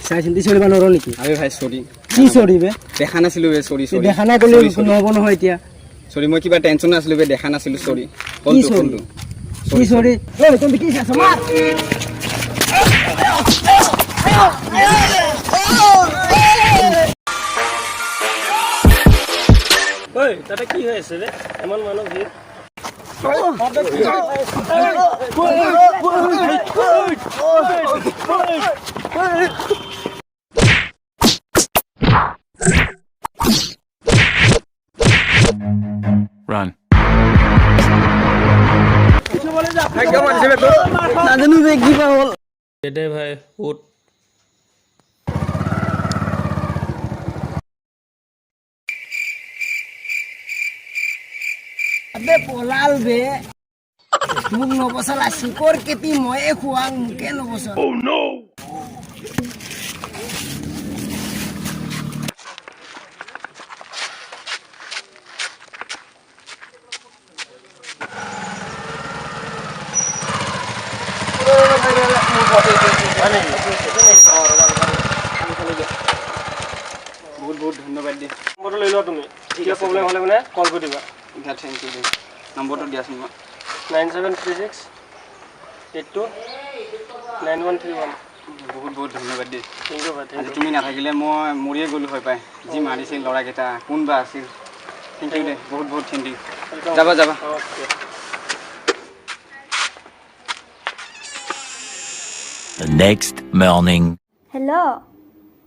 চাই চিন্তি চলিব নোৱাৰো নেকি আবে ভাই সৰি কি চৰি বে দেখা নাছিলো বে সরি সরি দেখা নাই ক'লে নহ'ব নহয় এতিয়া সরি মই কিবা টেনশন আছিলো বে দেখা নাছিলো সরি কি চৰি কি চৰি ঐ তুমি কি চাইছ মাৰ ঐ তাতে কি হৈ আছে ৰে ইমান মানুহ ভিৰ Run. নাজানো বে কিবা হ'ল দে ভাই উঠ আবে পলাল বে মোক নবচালা চিকৰ কেতি ময়ে খুৱাং মোকে নবচাল বহুত বহুত ধন্যবাদ দি নম্বৰটো লৈ লোৱা তুমি কিবা প্ৰব্লেম হ'লে মানে কল কৰি দিবা থ্যাংক ইউ দে নম্বৰটো দিয়াচোন মই 9736 82 9131 বহুত বহুত ধন্যবাদ দি থেংক ইউ ভাই আজি তুমি নাথাকিলে মই মৰিয়ে গ'লো হয় পাই যি মাৰিছিল ল'ৰাকেইটা কোনবা আছিল থেংক ইউ দে বহুত বহুত থেংক ইউ যাবা যাবা okay The next morning. Hello'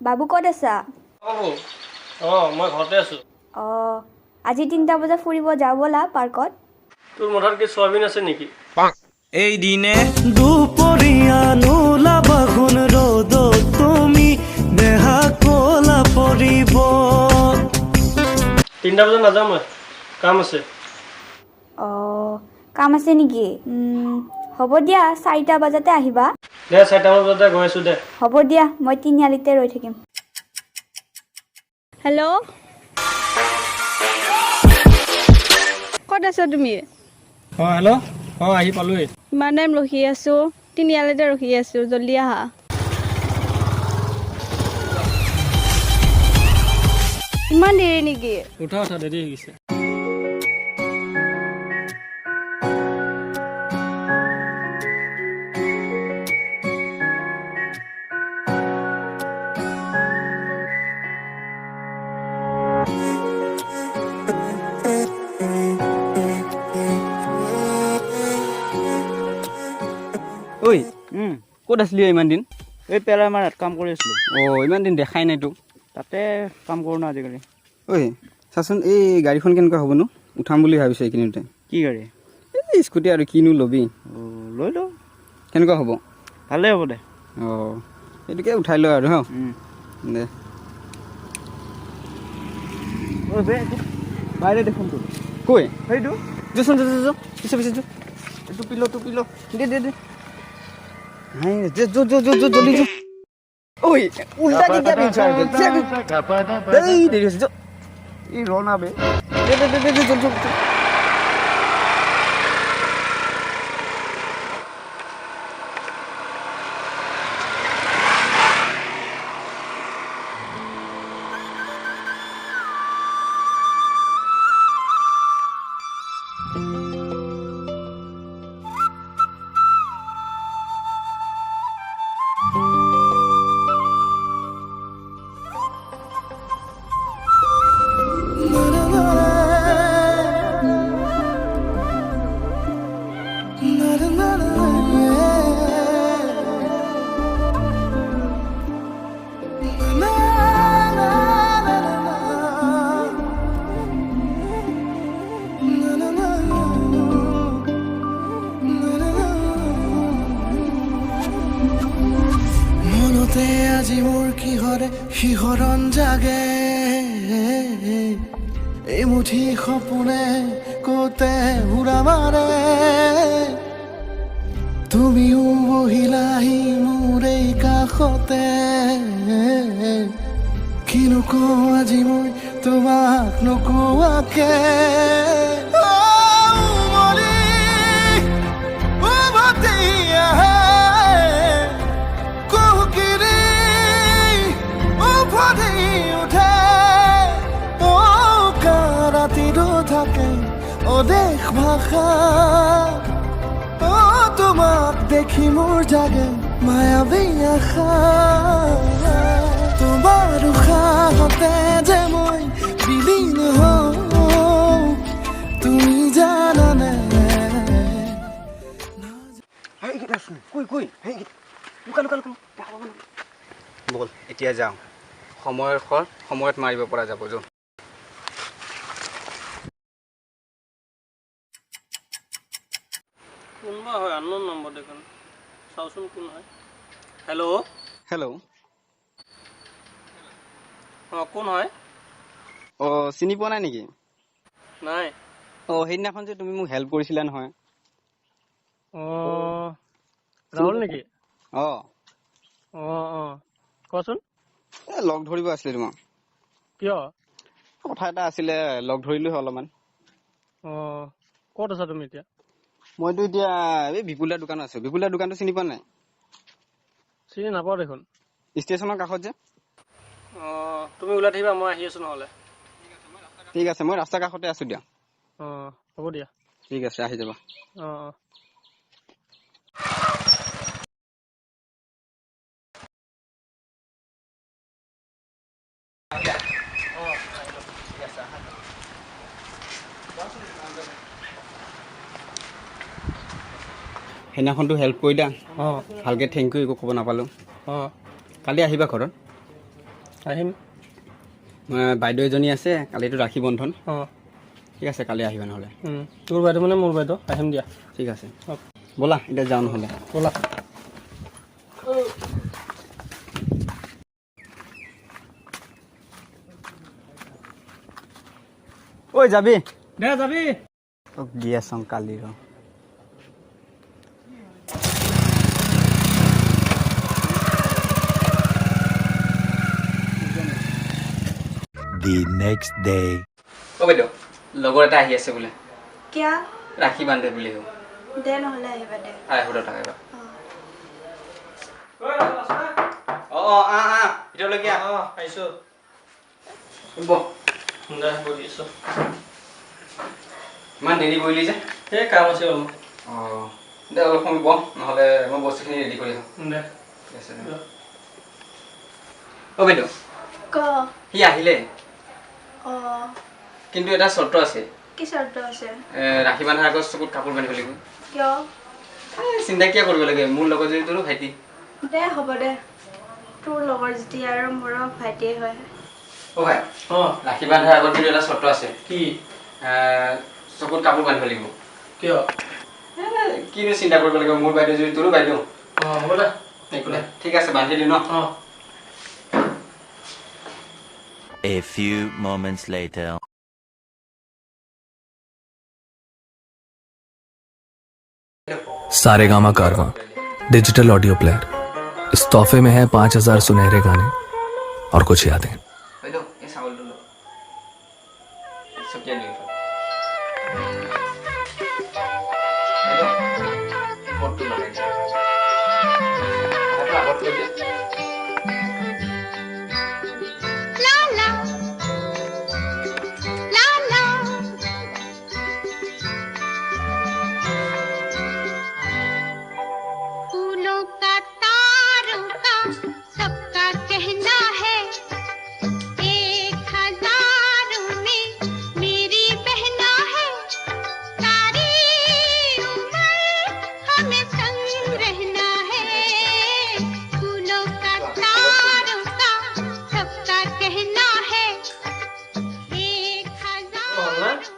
বাবু ক'ত আছা মই ঘৰতে আছোঁ অঁ আজি 3টা বজাত ফুৰিব যাওঁ ব'লা পাৰ্কত তোৰ মথাত কি চয়াবিন আছে নেকি এই দিনে দুপৰীয়া নোলাবাগুণ ৰ'দ তুমি দেহা কলা পৰিব 3টা বজাত নাযাওঁ মই কাম আছে অঁ কাম আছে নেকি হ'ব দিয়া 4টা বজাতে আহিবা দে 4টা বজাতে গৈ আছোঁ দে হ'ব দিয়া মই তিনিআলিতে ৰৈ থাকিম হেল্ল' ক'ত আছা তুমি হেল্ল' আহি পালোঁৱেই ইমান টাইম ৰখি আছোঁ তিনিআলিতে ৰখি আছোঁ জল্দি আহা ইমান দেৰি নেকি উঠা দেৰি হৈ গৈছে ঐ ক'ত আছিলি ইমান দিন এই পেলা মাৰাত কাম কৰি আছিলোঁ ইমান দিন দেখাই নাই তোক তাতে কাম কৰোঁ ন আজিকালি ঐ চাচোন এই গাড়ীখন কেনেকুৱা হ'বনো উঠাম বুলি ভাবিছোঁ এইখিনিতে কি গাড়ী এই স্কুটি আৰু কিনো ল'বি লৈ লওঁ কেনেকুৱা হ'ব ভালেই হ'ব দে এইটোকে উঠাই লওঁ আৰু দে বাইৰে দেখোন তোৰ কৈ সেইটো যোচোন পিছে পিছে এইটো পিলো দে জলদি ঐ উল্টা কেতিয়া দেৰি হৈছে এই ৰণা বে জলদি আজি মোৰ কিহৰে শিহৰণ জাগে এই মুঠি সপোনে কতে উৰা মাৰে তুমিও বহিলাহি মোৰ এই কাষতে কিনো কওঁ আজি মই তোমাক নোকোৱাকে থাকে অদেশ ভাষা অ তোমাক দেখি মোৰ জাগে মায়াবী আশা তোমাৰ উশাহতে যে মই বিলীন হওঁ তুমি জানানে বল এতিয়া যাওঁ সময়ৰ খৰ সময়ত মাৰিব পৰা যাব যো কোনোবা হয় আননোন নম্বৰ দেখোন চাওচোন কোন হয় হেল্ল' হেল্ল' অঁ কোন হয় অঁ চিনি পোৱা নাই নেকি নাই অঁ সেইদিনাখন যে তুমি মোক হেল্প কৰিছিলা নহয় অঁ ৰাহুল নেকি অঁ অঁ অঁ কোৱাচোন লগ ধৰিব আছিলে তোমাক কিয় কথা এটা আছিলে লগ ধৰিলো অলপমান অঁ ক'ত আছা তুমি এতিয়া মইতো এতিয়া এই বিপুলাৰ দোকানত আছো বিপুলাৰ দোকানটো চিনি পোৱা নাই চিনি নাপাওঁ দেখোন ষ্টেচনৰ কাষত যে অঁ তুমি ওলাই থাকিবা মই আহি আছোঁ নহ'লে ঠিক আছে মই ৰাস্তাৰ কাষতে আছো দিয়া অঁ হ'ব দিয়া ঠিক আছে আহি যাবা অঁ অঁ সেইদিনাখনতো হেল্প কৰিলা অঁ ভালকৈ থেংক ইউ একো ক'ব নাপালোঁ অঁ কালি আহিবা ঘৰত আহিম বাইদেউ এজনী আছে কালিতো ৰাখি বন্ধন অঁ ঠিক আছে কালি আহিবা নহ'লে তোৰ বাইদেউ মানে মোৰ বাইদেউ আহিম দিয়া ঠিক আছে অঁ ব'লা এতিয়া যাওঁ নহ'লে ব'লা ঐ যাবি দে যাবি তোক দিয়া চাওঁ কালি ৰ The next day. অ' বাইদেউ লগৰ এটা আহি আছে বোলে কিয়া ৰাখি বান্ধে বুলি দে নহ'লে আহিবা দে আহিব টাকা এবাৰ অঁ ভিতৰলৈকে অঁ আহিছোঁ বহ দে বহি আছোঁ ইমান দেৰি কৰিলি যে এই কাম আছে অলপ অঁ দে অলপ সময় বহ নহ'লে মই বস্তুখিনি ৰেডি কৰি আহোঁ দে ঠিক আছে অ' বাইদেউ ক সি আহিলে অঁ কিন্তু এটা চৰ্ত আছে কি চৰ্ত আছে ৰাখি বান্ধাৰ আগত চকুত কাপোৰ বান্ধিব লাগিব কিয় চিন্তা কিয় কৰিব লাগে মোৰ লগত যদি তোৰো ভাইটি দে হ'ব দে তোৰ লগৰ যেতিয়া আৰু মোৰো ভাইটিয়ে হয় অ' ভাই অঁ ৰাখি বান্ধাৰ আগত কিন্তু এটা চৰ্ত আছে কি চকুত কাপোৰ বান্ধিব লাগিব কিয় কিনো চিন্তা কৰিব লাগিব মোৰ বাইদেউ যদি তোৰো বাইদেউ অঁ হ'ব দে একো নাই ঠিক আছে বান্ধি দিওঁ ন অঁ A few moments later. Saregama Karwaan digital audio player इस तोहफे में है 5000 सुनहरे गाने और कुछ यादें বাইদেউ এই চাউলটো লওক ছটিয়াই দিওঁ বাইদেউ ফোনটো লগাই দিওঁ কথাটো আগত কৈ দিয়া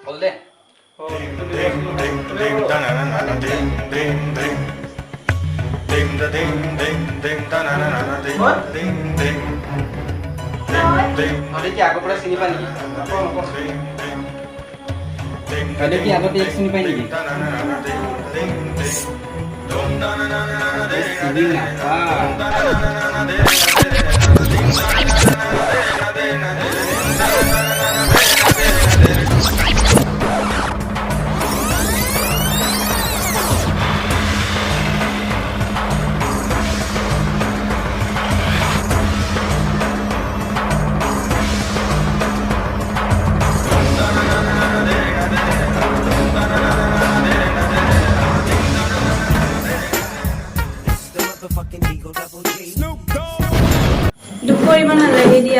হ'ল দে নহ'লে কি আগৰ পৰা চিনি পাই নেকি বাইদেউ কি আগতে এক চিনি পাই নেকি চিনি নাপাওঁ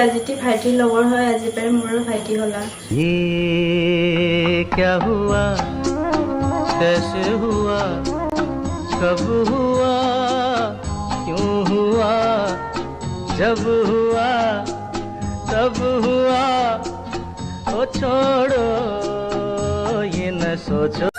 আজিটি ভাইটিৰ লগৰ হয়, আজি পাই মোৰো ভাইটি হ'লা। ये क्या हुआ कैसे हुआ कब हुआ क्यों हुआ जब हुआ तब हुआ ओ छोड़ो ये न सोचो